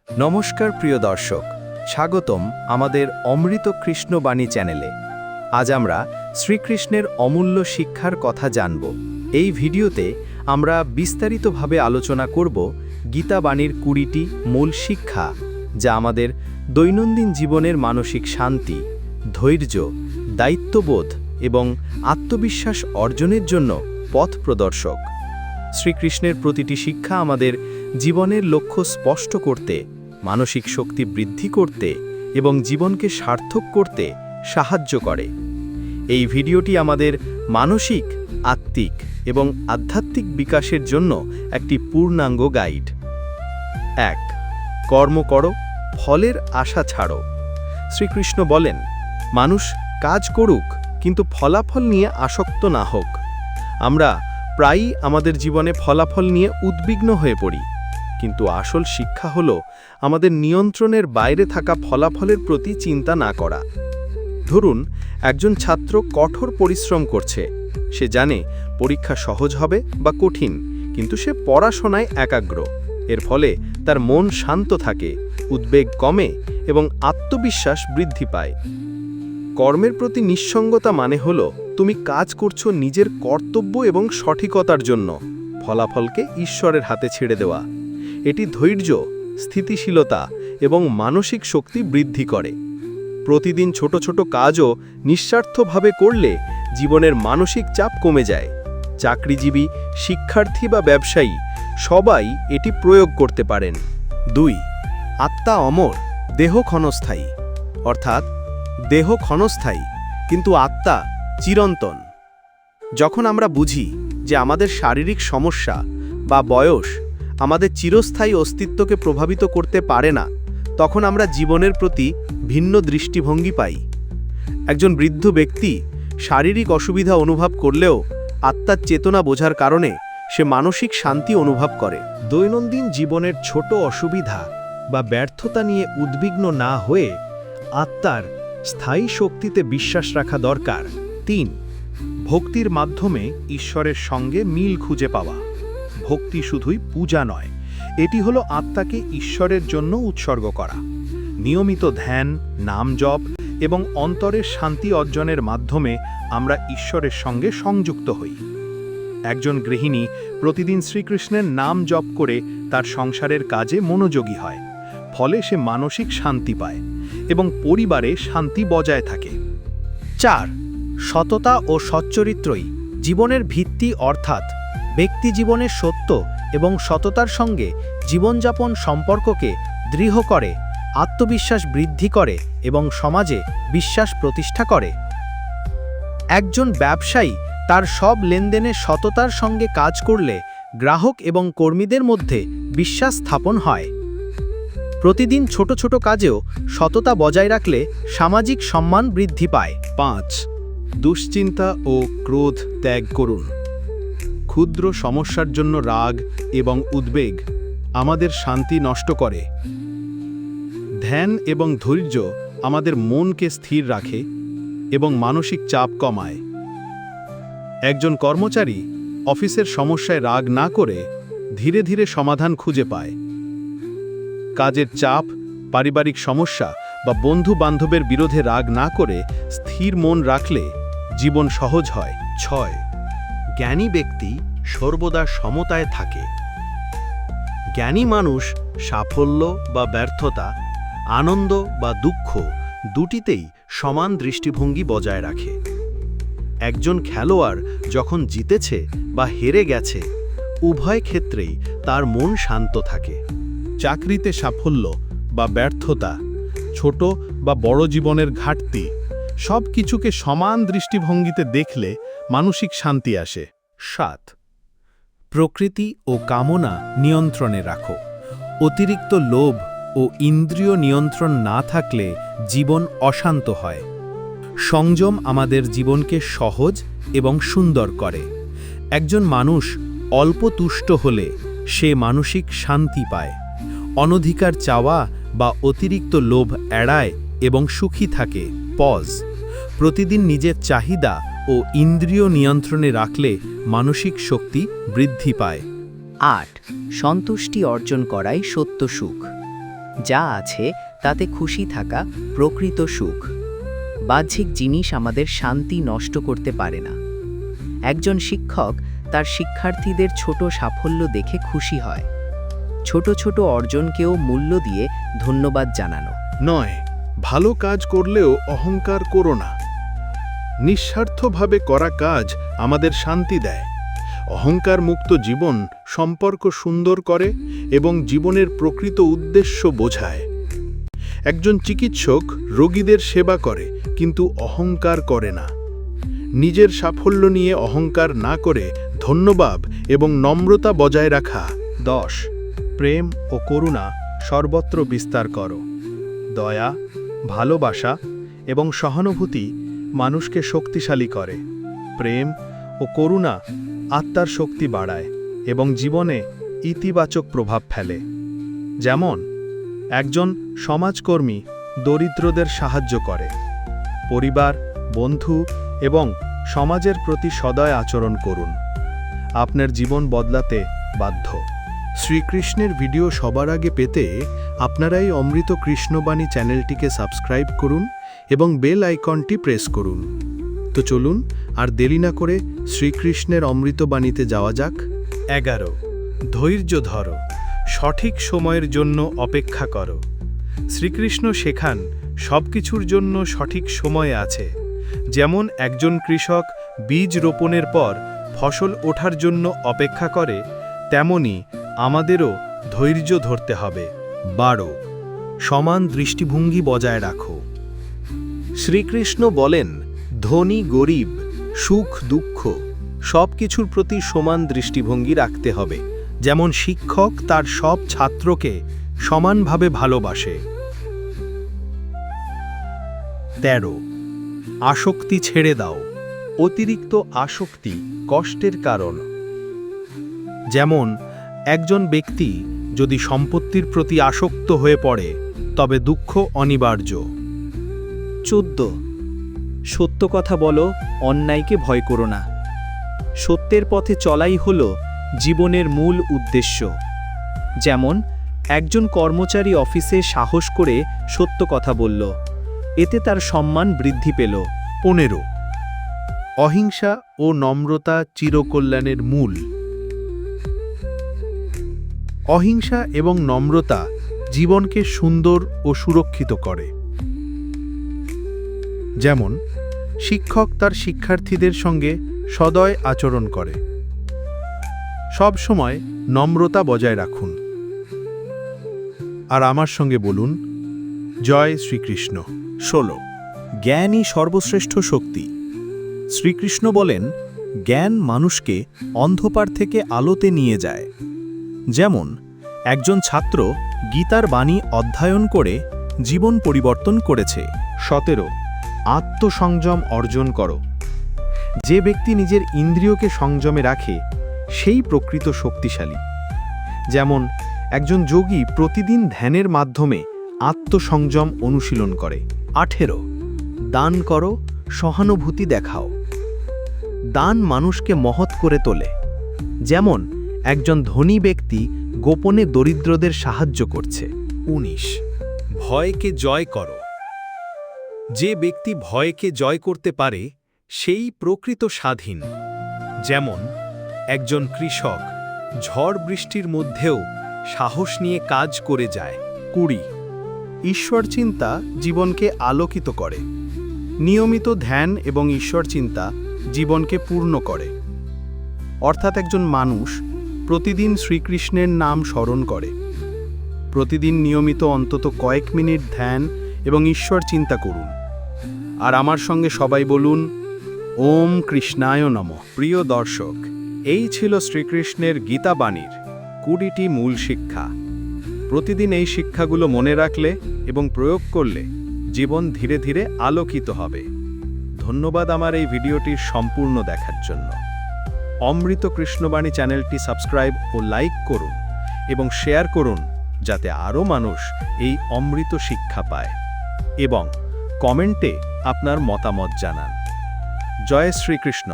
নমস্কার প্রিয় দর্শক, স্বাগতম আমাদের অমৃত কৃষ্ণ বাণী চ্যানেলে। আজ আমরা শ্রীকৃষ্ণের অমূল্য শিক্ষার কথা জানব। এই ভিডিওতে আমরা বিস্তারিতভাবে আলোচনা করব গীতা বাণীর 20টি মূল শিক্ষা, যা আমাদের দৈনন্দিন জীবনের মানসিক শান্তি, ধৈর্য, দায়িত্ববোধ এবং আত্মবিশ্বাস অর্জনের জন্য পথ প্রদর্শক। শ্রীকৃষ্ণের প্রতিটি শিক্ষা আমাদের জীবনের লক্ষ্য স্পষ্ট করতে, মানসিক শক্তি বৃদ্ধি করতে এবং জীবনকে সার্থক করতে সাহায্য করে। এই ভিডিওটি আমাদের মানসিক, আত্মিক এবং আধ্যাত্মিক বিকাশের জন্য একটি পূর্ণাঙ্গ গাইড। 1. কর্ম করো, ফলের আশা ছাড়ো। শ্রীকৃষ্ণ বলেন, মানুষ কাজ করুক কিন্তু ফলাফল নিয়ে আসক্ত না হোক। আমরা প্রায়ই আমাদের জীবনে ফলাফল নিয়ে উদ্বিগ্ন হয়ে পড়ি, কিন্তু আসল শিক্ষা হলো আমাদের নিয়ন্ত্রণের বাইরে থাকা ফলাফলের প্রতি চিন্তা না করা। ধরুন, একজন ছাত্র কঠোর পরিশ্রম করছে। সে জানে পরীক্ষা সহজ হবে বা কঠিন, কিন্তু সে পড়াশোনায় একাগ্র। এর ফলে তার মন শান্ত থাকে, উদ্বেগ কমে এবং আত্মবিশ্বাস বৃদ্ধি পায়। কর্মের প্রতি নিঃসঙ্গতা মানে হলো তুমি কাজ করছো নিজের কর্তব্য এবং সঠিকতার জন্য, ফলাফলকে ঈশ্বরের হাতে ছেড়ে দেওয়া। এটি ধৈর্য, স্থিতিশীলতা এবং মানসিক শক্তি বৃদ্ধি করে। প্রতিদিন ছোট ছোট কাজও নিঃস্বার্থভাবে করলে জীবনের মানসিক চাপ কমে যায়। চাকরিজীবী, শিক্ষার্থী বা ব্যবসায়ী সবাই এটি প্রয়োগ করতে পারেন। 2. আত্মা অমর, দেহ ক্ষণস্থায়ী। অর্থাৎ দেহ ক্ষণস্থায়ী কিন্তু আত্মা চিরন্তন। যখন আমরা বুঝি যে আমাদের শারীরিক সমস্যা বা বয়স আমাদের চিরস্থায়ী অস্তিত্বকে প্রভাবিত করতে পারে না, তখন আমরা জীবনের প্রতি ভিন্ন দৃষ্টিভঙ্গি পাই। একজন বৃদ্ধ ব্যক্তি শারীরিক অসুবিধা অনুভব করলেও আত্মার চেতনা বোঝার কারণে সে মানসিক শান্তি অনুভব করে। দৈনন্দিন জীবনের ছোট অসুবিধা বা ব্যর্থতা নিয়ে উদ্বিগ্ন না হয়ে আত্মার স্থায়ী শক্তিতে বিশ্বাস রাখা দরকার। 3. ভক্তির মাধ্যমে ঈশ্বরের সঙ্গে মিল খুঁজে পাওয়া। ভক্তি শুধুই পূজা নয়, এটি হলো আত্মাকে ঈশ্বরের জন্য উৎসর্গ করা। নিয়মিত ধ্যান, নাম জপ এবং অন্তরের শান্তি অর্জনের মাধ্যমে আমরা ঈশ্বরের সঙ্গে সংযুক্ত হই। একজন গৃহিণী প্রতিদিন শ্রীকৃষ্ণের নাম জপ করে তার সংসারের কাজে মনোযোগী হয়, ফলে সে মানসিক শান্তি পায় এবং পরিবারে শান্তি বজায় থাকে। 4. সততা ও সচ্চরিত্রই জীবনের ভিত্তি, অর্থাৎ ব্যক্তি জীবনের সত্য এবং সততার সঙ্গে জীবনযাপন সম্পর্ককে দৃঢ় করে, আত্মবিশ্বাস বৃদ্ধি করে এবং সমাজে বিশ্বাস প্রতিষ্ঠা করে। একজন ব্যবসায়ী তার সব লেনদেনে সততার সঙ্গে কাজ করলে গ্রাহক এবং কর্মীদের মধ্যে বিশ্বাস স্থাপন হয়। প্রতিদিন ছোট ছোট কাজেও সততা বজায় রাখলে সামাজিক সম্মান বৃদ্ধি পায়। 5. দুশ্চিন্তা ও ক্রোধ ত্যাগ করুন। ক্ষুদ্র সমস্যার জন্য রাগ এবং উদ্বেগ আমাদের শান্তি নষ্ট করে। ধ্যান এবং ধৈর্য আমাদের মনকে স্থির রাখে এবং মানসিক চাপ কমায়। একজন কর্মচারী অফিসের সমস্যায় রাগ না করে ধীরে ধীরে সমাধান খুঁজে পায়। কাজের চাপ, পারিবারিক সমস্যা বা বন্ধু-বান্ধবের বিরুদ্ধে রাগ না করে স্থির মন রাখলে জীবন সহজ হয়। 6. জ্ঞানী ব্যক্তি সর্বদা সমতায় থাকে। জ্ঞানী মানুষ সাফল্য বা ব্যর্থতা, আনন্দ বা দুঃখ দুটিতেই সমান দৃষ্টিভঙ্গি বজায় রাখে। একজন খেলোয়াড় যখন জিতেছে বা হেরে গেছে, উভয় ক্ষেত্রেই তার মন শান্ত থাকে। চাকরিতে সাফল্য বা ব্যর্থতা, ছোট বা বড় জীবনের ঘাটতি, সব কিছুকে সমান দৃষ্টিভঙ্গিতে দেখলে মানসিক শান্তি আসে। 7. প্রকৃতি ও কামনা নিয়ন্ত্রণে রাখো। অতিরিক্ত লোভ ও ইন্দ্রিয় নিয়ন্ত্রণ না থাকলে জীবন অশান্ত হয়। সংযম আমাদের জীবনকে সহজ এবং সুন্দর করে। একজন মানুষ অল্প তুষ্ট হলে সে মানসিক শান্তি পায়। অনধিকার চাওয়া বা অতিরিক্ত লোভ এড়ায় এবং সুখী থাকে। পজ। প্রতিদিন নিজের চাহিদা ও ইন্দ্রিয় নিয়ন্ত্রণে রাখলে মানসিক শক্তি বৃদ্ধি পায়। 8. সন্তুষ্টি অর্জন করাই সত্য সুখ। যা আছে তাতে খুশি থাকা প্রকৃত সুখ। বাহ্যিক জিনিস আমাদের শান্তি নষ্ট করতে পারে না। একজন শিক্ষক তার শিক্ষার্থীদের ছোট সাফল্য দেখে খুশি হয়। ছোট ছোট অর্জনকেও মূল্য দিয়ে ধন্যবাদ জানানো নয়, ভালো কাজ করলেও অহংকার করো না। নিঃস্বার্থভাবে করা কাজ আমাদের শান্তি দেয়। অহংকার মুক্ত জীবন সম্পর্ক সুন্দর করে এবং জীবনের প্রকৃত উদ্দেশ্য বোঝায়। একজন চিকিৎসক রোগীদের সেবা করে কিন্তু অহংকার করে না। নিজের সাফল্য নিয়ে অহংকার না করে ধন্যবাদ এবং নম্রতা বজায় রাখা। 10 প্রেম ও করুণা সর্বত্র বিস্তার করো। দয়া, ভালোবাসা এবং সহানুভূতি মানুষকে শক্তিশালী করে। প্রেম ও করুণা আত্মার শক্তি বাড়ায় এবং জীবনে ইতিবাচক প্রভাব ফেলে। যেমন একজন সমাজকর্মী দরিদ্রদের সাহায্য করে। পরিবার, বন্ধু এবং সমাজের প্রতি সদয় আচরণ করুন। আপনার জীবন বদলাতে বাধ্য। শ্রীকৃষ্ণের ভিডিও সবার আগে পেতে আপনারাই অমৃত কৃষ্ণবাণী চ্যানেলটিকে সাবস্ক্রাইব করুন এবং বেল আইকনটি প্রেস করুন। তো চলুন আর দেরি না করে শ্রীকৃষ্ণের অমৃতবাণীতে যাওয়া যাক। 11 ধৈর্য ধরো, সঠিক সময়ের জন্য অপেক্ষা করো। শ্রীকৃষ্ণ শেখান সবকিছুর জন্য সঠিক সময় আছে। যেমন একজন কৃষক বীজ রোপণের পর ফসল ওঠার জন্য অপেক্ষা করে, তেমনি আমাদেরও ধৈর্য ধরতে হবে। 12 সমান দৃষ্টিভঙ্গি বজায় রাখো। শ্রীকৃষ্ণ বলেন, ধনী গরিব, সুখ দুঃখ সব কিছুর প্রতি সমান দৃষ্টিভঙ্গি রাখতে হবে। যেমন শিক্ষক তার সব ছাত্রকে সমানভাবে ভালোবাসে। 13 আসক্তি ছেড়ে দাও। অতিরিক্ত আসক্তি কষ্টের কারণ। যেমন একজন ব্যক্তি যদি সম্পত্তির প্রতি আসক্ত হয়ে পড়ে তবে দুঃখ অনিবার্য। 14 সত্য কথা বলো, অন্যায়কে ভয় করো না। সত্যের পথে চলাই হলো জীবনের মূল উদ্দেশ্য। যেমন একজন কর্মচারী অফিসে সাহস করে সত্য কথা বলল, এতে তার সম্মান বৃদ্ধি পেল। 15 অহিংসা ও নম্রতা চিরকল্যাণের মূল। অহিংসা এবং নম্রতা জীবনকে সুন্দর ও সুরক্ষিত করে। যেমন শিক্ষক তার শিক্ষার্থীদের সঙ্গে সদয় আচরণ করে। সব সময় নম্রতা বজায় রাখুন। আর আমার সঙ্গে বলুন, জয় শ্রীকৃষ্ণ। 16 জ্ঞানই সর্বশ্রেষ্ঠ শক্তি। শ্রীকৃষ্ণ বলেন, জ্ঞান মানুষকে অন্ধকার থেকে আলোতে নিয়ে যায়। যেমন একজন ছাত্র গীতার বাণী অধ্যয়ন করে জীবন পরিবর্তন করেছে। 17 আত্মসংযম অর্জন করো। যে ব্যক্তি নিজের ইন্দ্রিয়কে সংযমে রাখে সেই প্রকৃত শক্তিশালী। যেমন একজন যোগী প্রতিদিন ধ্যানের মাধ্যমে আত্মসংযম অনুশীলন করে। 18 দান করো, সহানুভূতি দেখাও। দান মানুষকে মহৎ করে তোলে। যেমন একজন ধনী ব্যক্তি গোপনে দরিদ্রদের সাহায্য করছে। 19 ভয়কে জয় করো। যে ব্যক্তি ভয়কে জয় করতে পারে সেই প্রকৃত স্বাধীন। যেমন একজন কৃষক ঝড় বৃষ্টির মধ্যেও সাহস নিয়ে কাজ করে যায়। 20 ঈশ্বর চিন্তা জীবনকে আলোকিত করে। নিয়মিত ধ্যান এবং ঈশ্বর চিন্তা জীবনকে পূর্ণ করে। অর্থাৎ একজন মানুষ প্রতিদিন শ্রীকৃষ্ণের নাম স্মরণ করে। প্রতিদিন নিয়মিত অন্তত কয়েক মিনিট ধ্যান এবং ঈশ্বর চিন্তা করুন। আর আমার সঙ্গে সবাই বলুন, ওম কৃষ্ণায় নমঃ। প্রিয় দর্শক, এই ছিল শ্রীকৃষ্ণের গীতা বাণীর 20টি মূল শিক্ষা। প্রতিদিন এই শিক্ষাগুলো মনে রাখলে এবং প্রয়োগ করলে জীবন ধীরে ধীরে আলোকিত হবে। ধন্যবাদ আমার এই ভিডিওটির সম্পূর্ণ দেখার জন্য। অমৃত কৃষ্ণবাণী চ্যানেলটি সাবস্ক্রাইব ও লাইক করুন এবং শেয়ার করুন যাতে আরও মানুষ এই অমৃত শিক্ষা পায়। এবং কমেন্টে আপনার মতামত জানান। জয় শ্রীকৃষ্ণ।